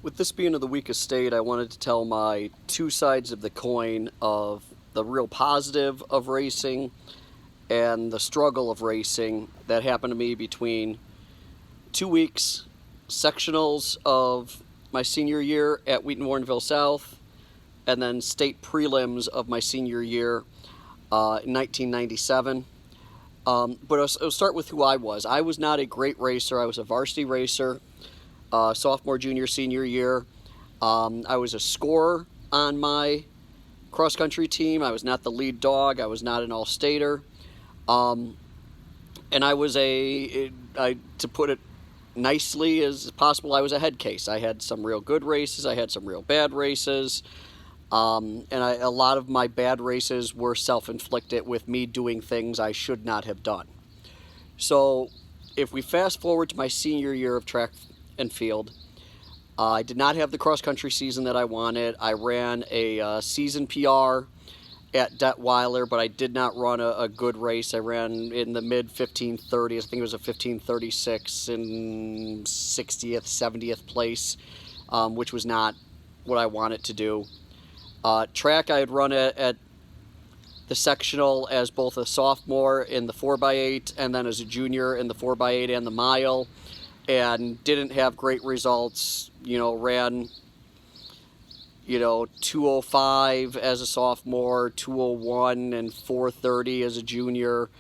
With this being of the week of state, I wanted to tell my two sides of the coin of the real positive of racing and the struggle of racing that happened to me between 2 weeks, sectionals of my senior year at Wheaton-Warrenville South, and then state prelims of my senior year in 1997. But I'll start with who I was. I was not a great racer. I was a varsity racer, sophomore, junior, senior year. I was a scorer on my cross-country team. I was not the lead dog. I was not an all-stater. And I was to put it nicely as possible, I was a head case. I had some real good races. I had some real bad races. And a lot of my bad races were self-inflicted with me doing things I should not have done. So if we fast forward to my senior year of track and field, I did not have the cross-country season that I wanted. I ran a season PR at Detweiler, but I did not run a good race. I ran in the mid-1530s. I think it was a 1536 in 60th, 70th place, which was not what I wanted to do. Track, I had run at the sectional as both a sophomore in the 4x8 and then as a junior in the 4x8 and the mile, and didn't have great results. Ran 205 as a sophomore, 201 and 430 as a junior.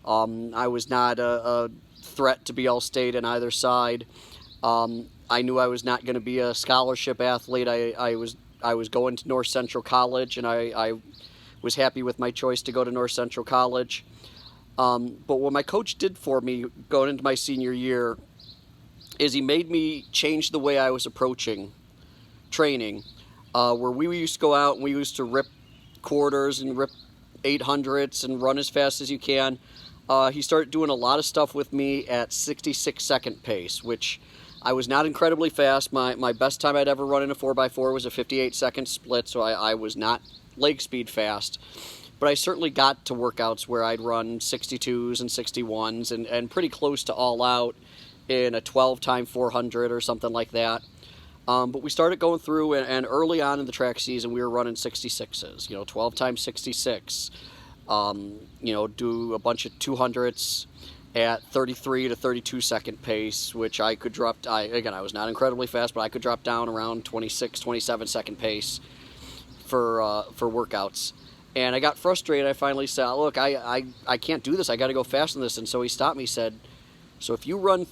I was not a threat to be all-state on either side. I knew I was not going to be a scholarship athlete. I was going to North Central College, and I was happy with my choice to go to North Central College. But what my coach did for me going into my senior year is he made me change the way I was approaching training. Where we used to go out and we used to rip quarters and rip 800s and run as fast as you can. He started doing a lot of stuff with me at 66-second pace, which I was not incredibly fast. My best time I'd ever run in a 4x4 was a 58-second split, so I was not leg speed fast. But I certainly got to workouts where I'd run 62s and 61s and pretty close to all out in a 12x400 or something like that. But we started going through, and early on in the track season, we were running 66s, 12x66. Do a bunch of 200s at 33 to 32 second pace, which I could drop. I was not incredibly fast, but I could drop down around 26, 27 second pace for workouts. And I got frustrated. I finally said, look, I can't do this. I got to go faster than this. And so he stopped me, said, so if you run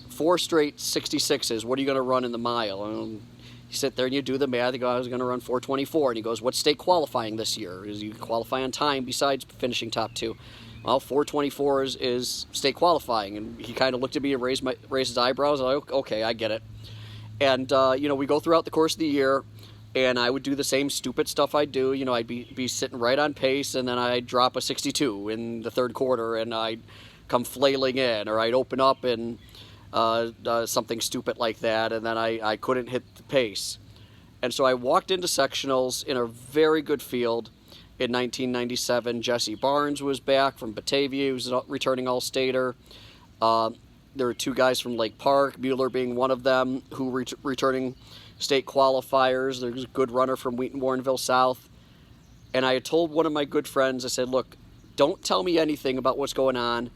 4 straight 66s, what are you going to run in the mile? And you sit there and you do the math. You go, I was going to run 424. And he goes, what's state qualifying this year? Is you qualify on time besides finishing top 2? Well, 424 is state qualifying. And he kind of looked at me and raised his eyebrows. I was like, okay, I get it. And, we go throughout the course of the year, and I would do the same stupid stuff I'd do. I'd be sitting right on pace, and then I'd drop a 62 in the third quarter, and I'd come flailing in, or I'd open up and something stupid like that, and then I couldn't hit the pace. And so I walked into sectionals in a very good field in 1997. Jesse Barnes was back from Batavia. He was a returning all-stater. There were 2 guys from Lake Park, Mueller being one of them, who were returning state qualifiers. There was a good runner from Wheaton-Warrenville South. And I had told one of my good friends, I said, look, don't tell me anything about what's going on.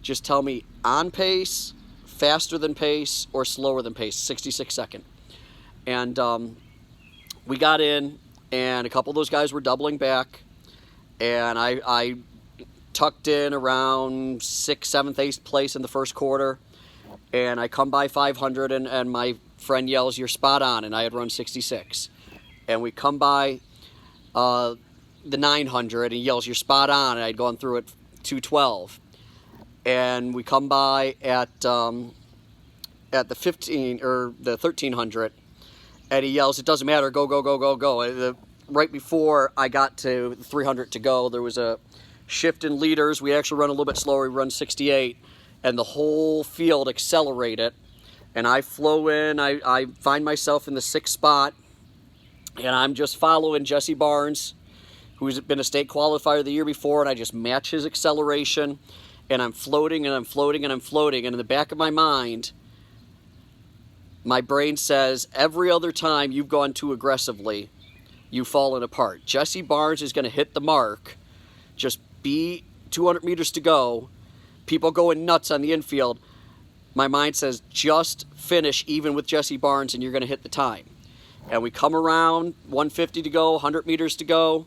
Just tell me on pace, faster than pace, or slower than pace, 66 second. And we got in, and a couple of those guys were doubling back, and I tucked in around 6th, 7th, 8th place in the first quarter, and I come by 500, and my friend yells, you're spot on, and I had run 66. And we come by the 900, and he yells, you're spot on, and I'd gone through at 212. And we come by at the 15 or the 1300, and he yells, it doesn't matter, go, go, go, go, go. Right before I got to the 300 to go, there was a shift in leaders. We actually run a little bit slower. We run 68, and the whole field accelerated. And I flow in. I find myself in the 6th spot, and I'm just following Jesse Barnes, who's been a state qualifier the year before, and I just match his acceleration. And I'm floating, and I'm floating, and I'm floating. And in the back of my mind, my brain says every other time you've gone too aggressively, you've fallen apart. Jesse Barnes is going to hit the mark. Just be 200 meters to go. People going nuts on the infield. My mind says just finish even with Jesse Barnes and you're going to hit the time. And we come around, 150 to go, 100 meters to go.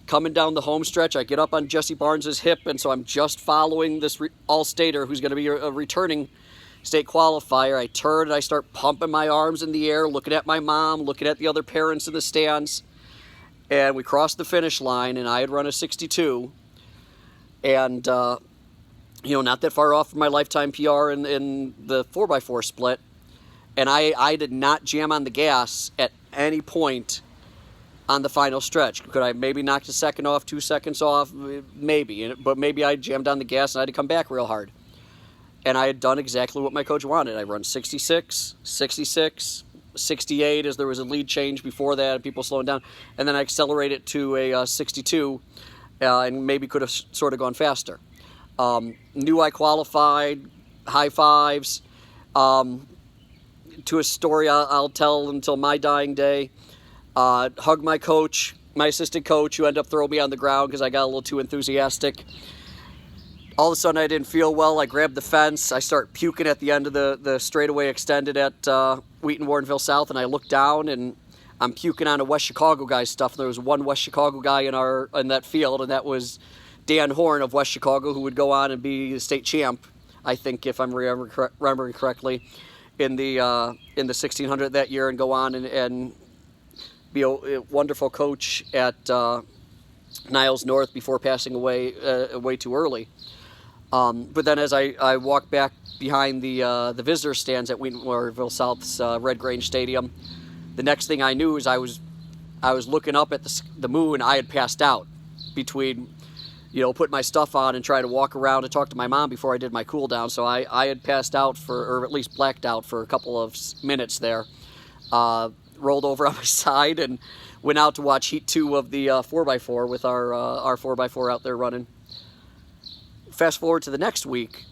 Coming down the home stretch, I get up on Jesse Barnes' hip, and so I'm just following this all-stater who's going to be a returning state qualifier. I turn and I start pumping my arms in the air, looking at my mom, looking at the other parents in the stands. And we crossed the finish line, and I had run a 62. And, not that far off from my lifetime PR in the 4x4 split. And I did not jam on the gas at any point on the final stretch. Could I maybe knocked a second off, 2 seconds off? Maybe. But maybe I jammed on the gas and I had to come back real hard. And I had done exactly what my coach wanted. I run 66, 66, 68 as there was a lead change before that and people slowing down. And then I accelerated to a 62 and maybe could have sort of gone faster. Knew I qualified, high fives. To a story I'll tell until my dying day. Hugged my coach, my assistant coach, who ended up throwing me on the ground because I got a little too enthusiastic. All of a sudden I didn't feel well. I grabbed the fence. I start puking at the end of the straightaway extended at Wheaton Warrenville South, and I look down and I'm puking on a West Chicago guy's stuff. There was one West Chicago guy in that field, and that was Dan Horn of West Chicago, who would go on and be the state champ, I think, if I'm remembering correctly, in the 1600 that year, and go on and be a wonderful coach at Niles North before passing away way too early. But then as I walked back behind the visitor stands at Wheaton Warrenville South's Red Grange Stadium, the next thing I knew is I was looking up at the moon. I had passed out between putting my stuff on and trying to walk around and talk to my mom before I did my cool down. So I had passed out or at least blacked out for a couple of minutes there. Rolled over on my side and went out to watch Heat 2 of the 4x4 with our 4x4 out there running. Fast forward to the next week,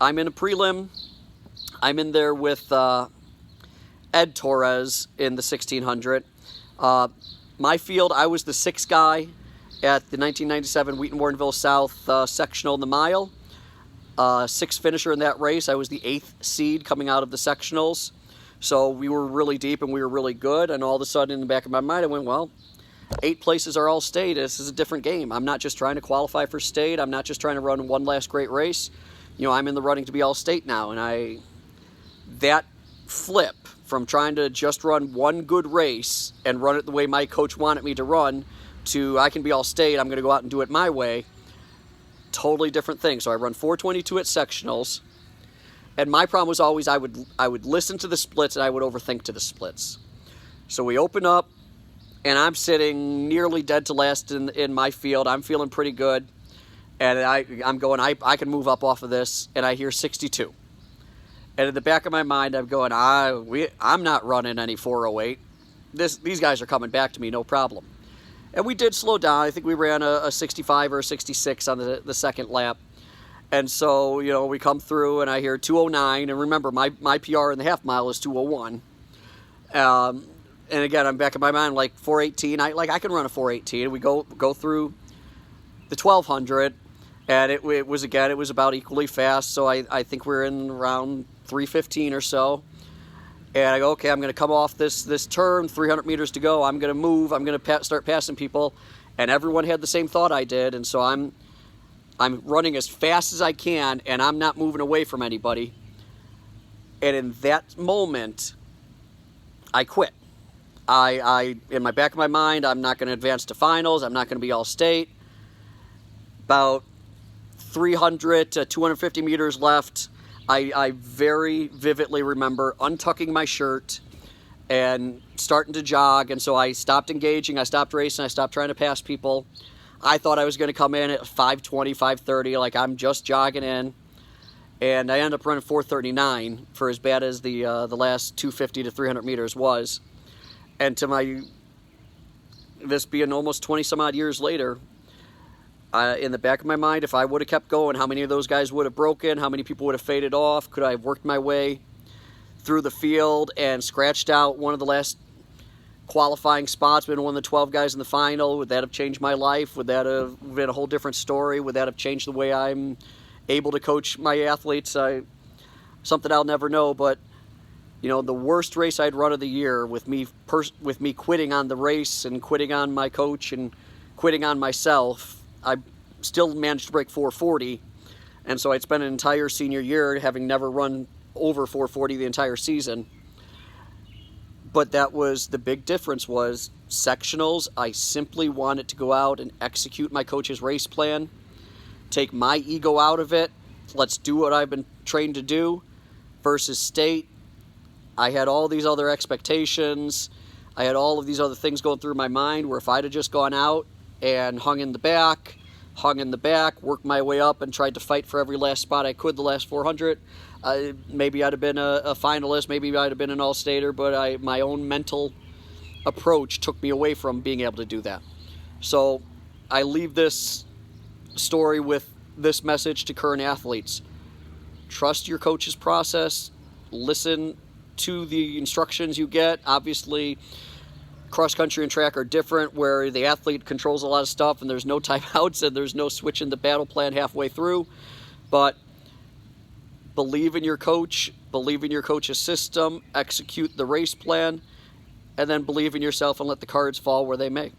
I'm in a prelim. I'm in there with Ed Torres in the 1600. My field, I was the sixth guy at the 1997 Wheaton Warrenville South sectional in the mile. Sixth finisher in that race. I was the 8th seed coming out of the sectionals. So we were really deep and we were really good. And all of a sudden in the back of my mind, I went, well, 8 places are all state. This is a different game. I'm not just trying to qualify for state. I'm not just trying to run one last great race. I'm in the running to be all state now. And that flip from trying to just run one good race and run it the way my coach wanted me to run to I can be all state, I'm going to go out and do it my way. Totally different thing. So I run 422 at sectionals. And my problem was always I would listen to the splits and I would overthink to the splits. So we open up and I'm sitting nearly dead to last in my field. I'm feeling pretty good. And I'm going, I can move up off of this. And I hear 62. And in the back of my mind, I'm going, I'm not running any 408. These guys are coming back to me, no problem. And we did slow down. I think we ran a 65 or a 66 on the second lap. And so, we come through and I hear 209. And remember, my PR in the half mile is 201. And again, I'm back in my mind, like 418. I can run a 418. We go through the 1200. And it was about equally fast. So I think we're in around 315 or so. And I go, okay, I'm going to come off this turn, 300 meters to go. I'm going to move. I'm going to start passing people. And everyone had the same thought I did. And so I'm running as fast as I can, and I'm not moving away from anybody. And in that moment, I quit. In my back of my mind, I'm not going to advance to finals. I'm not going to be all state. About 300 to 250 meters left. I very vividly remember untucking my shirt and starting to jog. And so I stopped engaging. I stopped racing. I stopped trying to pass people. I thought I was going to come in at 5:20, 5:30, like I'm just jogging in. And I ended up running 4:39 for as bad as the last 250 to 300 meters was. And to this being almost 20 some odd years later, in the back of my mind, if I would have kept going, how many of those guys would have broken? How many people would have faded off? Could I have worked my way through the field and scratched out one of the last qualifying spots, been one of the 12 guys in the final. Would that have changed my life? Would that have been a whole different story? Would that have changed the way I'm able to coach my athletes? Something I'll never know. But the worst race I'd run of the year, with me quitting on the race and quitting on my coach and quitting on myself, I still managed to break 440. And so I'd spent an entire senior year having never run over 440 the entire season. But that was the big difference, was sectionals. I simply wanted to go out and execute my coach's race plan, take my ego out of it. Let's do what I've been trained to do. Versus state, I had all these other expectations. I had all of these other things going through my mind, where if I'd have just gone out and hung in the back, worked my way up and tried to fight for every last spot I could the last 400, maybe I'd have been a finalist, maybe I'd have been an all-stater, but my own mental approach took me away from being able to do that. So I leave this story with this message to current athletes. Trust your coach's process. Listen to the instructions you get. Obviously, cross country and track are different, where the athlete controls a lot of stuff and there's no timeouts and there's no switching the battle plan halfway through. But believe in your coach, believe in your coach's system, execute the race plan, and then believe in yourself and let the cards fall where they may.